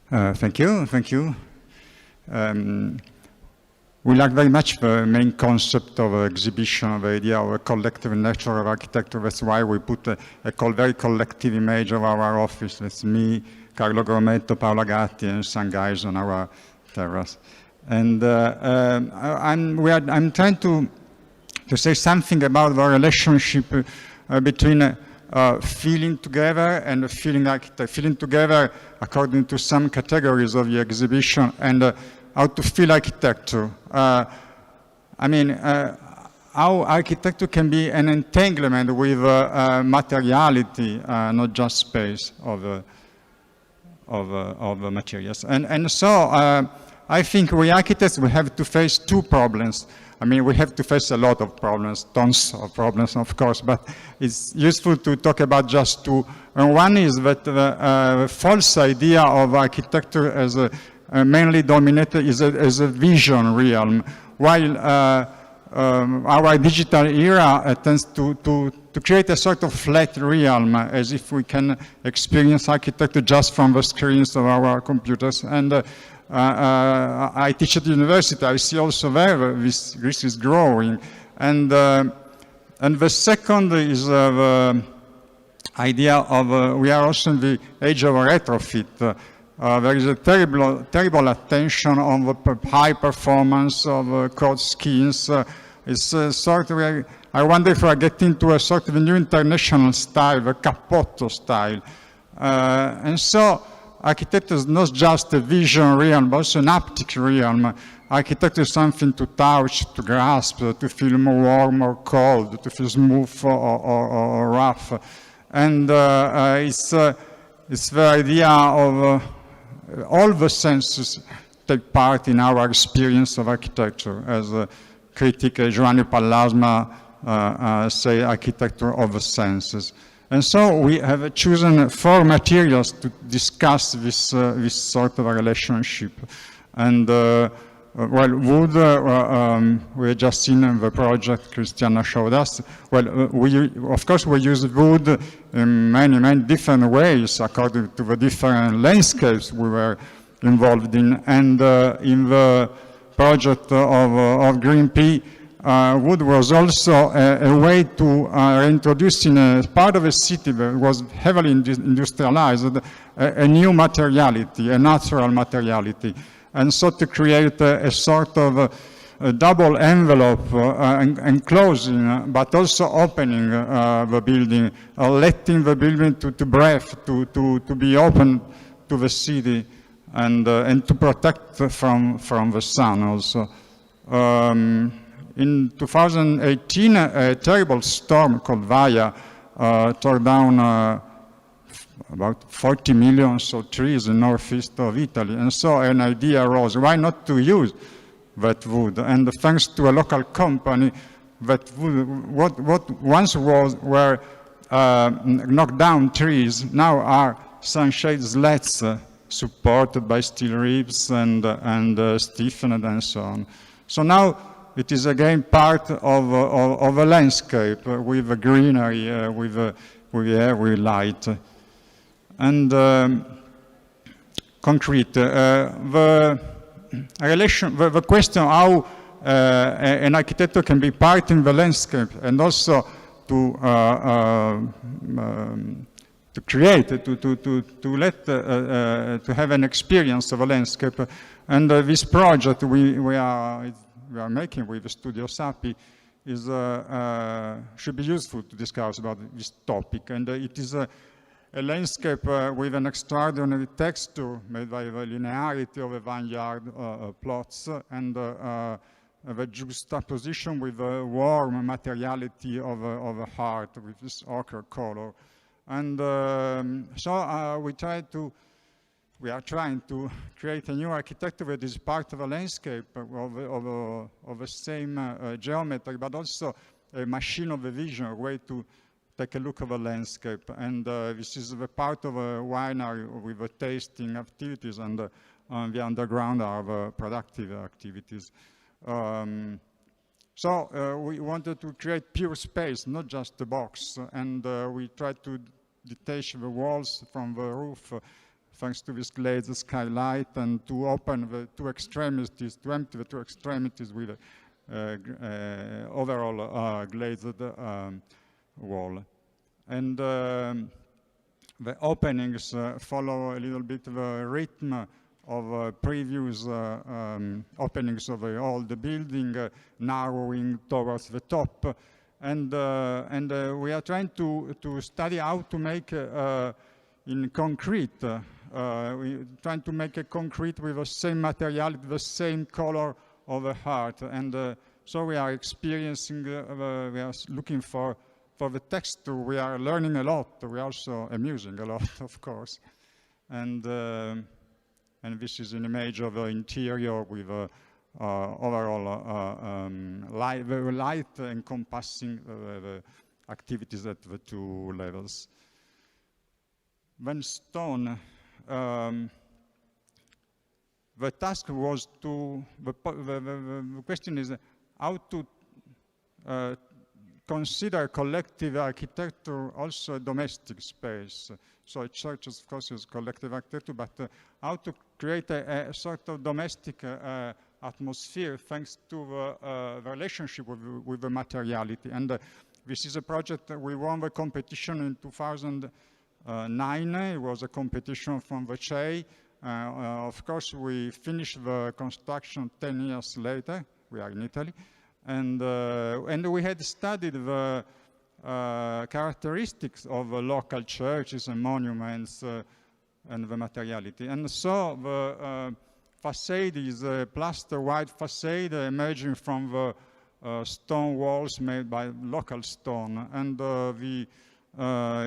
Thank you, thank you. We like very much the main concept of exhibition, the idea of a collective nature of architecture. That's why we put a very collective image of our office. That's me, Carlo Grometto, Paola Gatti, and some guys on our terrace. And I'm trying to say something about the relationship between feeling together and feeling architect. Feeling together according to some categories of the exhibition, and how to feel architecture. How architecture can be an entanglement with materiality, not just space of materials. And so I think we architects, we have to face two problems. I mean, we have to face a lot of problems, tons of problems, of course, but it's useful to talk about just two. And one is that the false idea of architecture as a mainly dominated as a vision realm, while our digital era tends to create a sort of flat realm, as if we can experience architecture just from the screens of our computers. And I teach at the university. I see also there this is growing. And the second is the idea of we are also in the age of retrofit. There is a terrible attention on the high performance of code schemes. It's sort of, I wonder if we are getting to a sort of a new international style, the Cappotto style. And so architecture is not just a vision realm, but also an haptic realm. Architecture is something to touch, to grasp, to feel more warm or cold, to feel smooth or rough. And it's the idea of all the senses take part in our experience of architecture. As critic Giovanni Pallasma say, architecture of the senses. And so we have chosen 4 materials to discuss this sort of a relationship. And well, wood, we just seen in the project Christiana showed us. Well, of course we use wood in many different ways according to the different landscapes we were involved in. And in the project of Green Pea, wood was also a way to introduce in a part of a city that was heavily industrialized a new materiality, a natural materiality. And so to create a sort of a double envelope enclosing, but also opening the building, letting the building to breathe, to be open to the city, and to protect from the sun also. In 2018, a terrible storm called Vaya tore down about 40 million trees in northeast of Italy. And so an idea arose, why not to use that wood? And thanks to a local company, that wood, what once were knocked down trees, now are sunshade slats supported by steel ribs and stiffened and so on. So now it is again part of a landscape with a greenery, with every light. And concrete, the question how an architect can be part in the landscape and also to create, to have an experience of a landscape. And this project we are making with the Studio Sapi is should be useful to discuss about this topic. And it is a landscape with an extraordinary texture made by the linearity of the vineyard plots and the juxtaposition with the warm materiality of a heart with this ochre color. And so we are trying to create a new architecture that is part of a landscape of the same geometry, but also a machine of the vision, a way to take a look at the landscape. And this is the part of a winery with the tasting activities, and the underground are the productive activities. So we wanted to create pure space, not just a box. And we tried to detach the walls from the roof, thanks to this glazed skylight, and to open the two extremities, to empty the two extremities with overall glazed wall. And the openings follow a little bit the rhythm of previous openings of the old building, narrowing towards the top. And we are trying to study how to make in concrete. We're trying to make a concrete with the same material, the same color of the heart. And so we are experiencing, we are looking for the texture. We are learning a lot. We are also amusing a lot, of course. And this is an image of the interior with overall light encompassing the activities at the two levels. When stone, the task was to, the question is how to consider collective architecture also a domestic space. So a church, of course, is collective architecture, but how to create a sort of domestic atmosphere thanks to the relationship with the materiality. And this is a project that we won the competition in 2009. It was a competition from the CHEI. Of course, we finished the construction 10 years later. We are in Italy. And we had studied the characteristics of local churches and monuments and the materiality. And so the facade is a plaster white facade emerging from the stone walls made by local stone. And the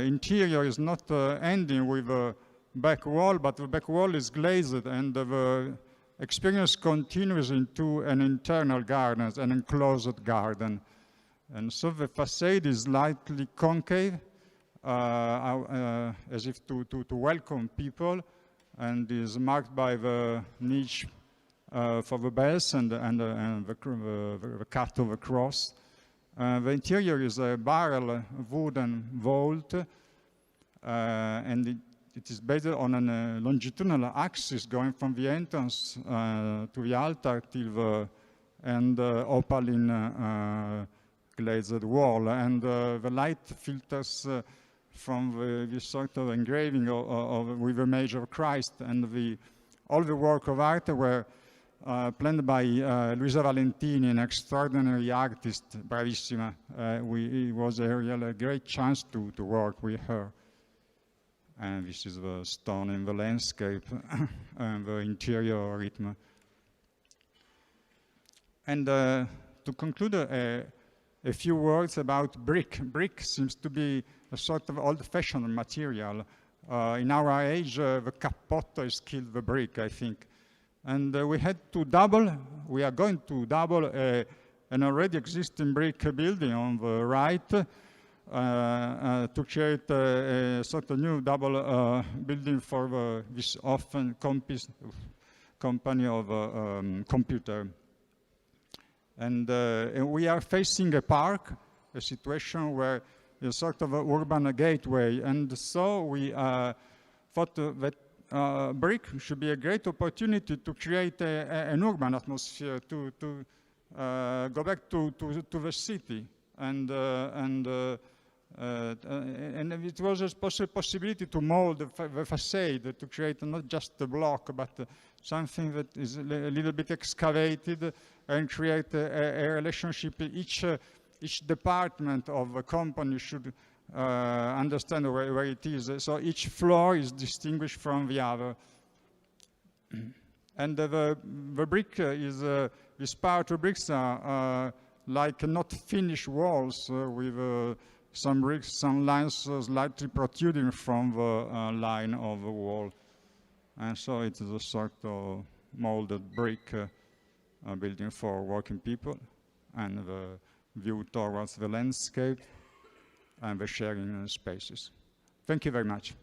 interior is not ending with a back wall, but the back wall is glazed, and the experience continues into an internal garden, an enclosed garden. And so the facade is slightly concave, as if to welcome people, and is marked by the niche for the bells and the cut of the cross. The interior is a barrel wooden vault, and it is based on a longitudinal axis going from the entrance to the altar till the opaline glazed wall. And the light filters from this sort of engraving with the image of Christ. And all the work of art were planned by Luisa Valentini, an extraordinary artist, bravissima. It was a really great chance to work with her. And this is the stone in the landscape and the interior rhythm. And to conclude, a few words about brick. Brick seems to be a sort of old-fashioned material. In our age, the cappotto has killed the brick, I think. And we had to we are going to double an already existing brick building on the right, to create a sort of new double building for this often company of computer. And we are facing a park, a situation where a sort of urban gateway. And so we thought that brick should be a great opportunity to create an urban atmosphere, to go back to the city. And it was a possibility to mold the facade, to create not just a block, but something that is a little bit excavated and create a relationship. Each department of a company should understand where it is. So each floor is distinguished from the other. And the brick is, this part of bricks are like not finished walls with some bricks, some lines slightly protruding from the line of the wall. And so it is a sort of molded brick building for working people, and the view towards the landscape and the sharing spaces. Thank you very much.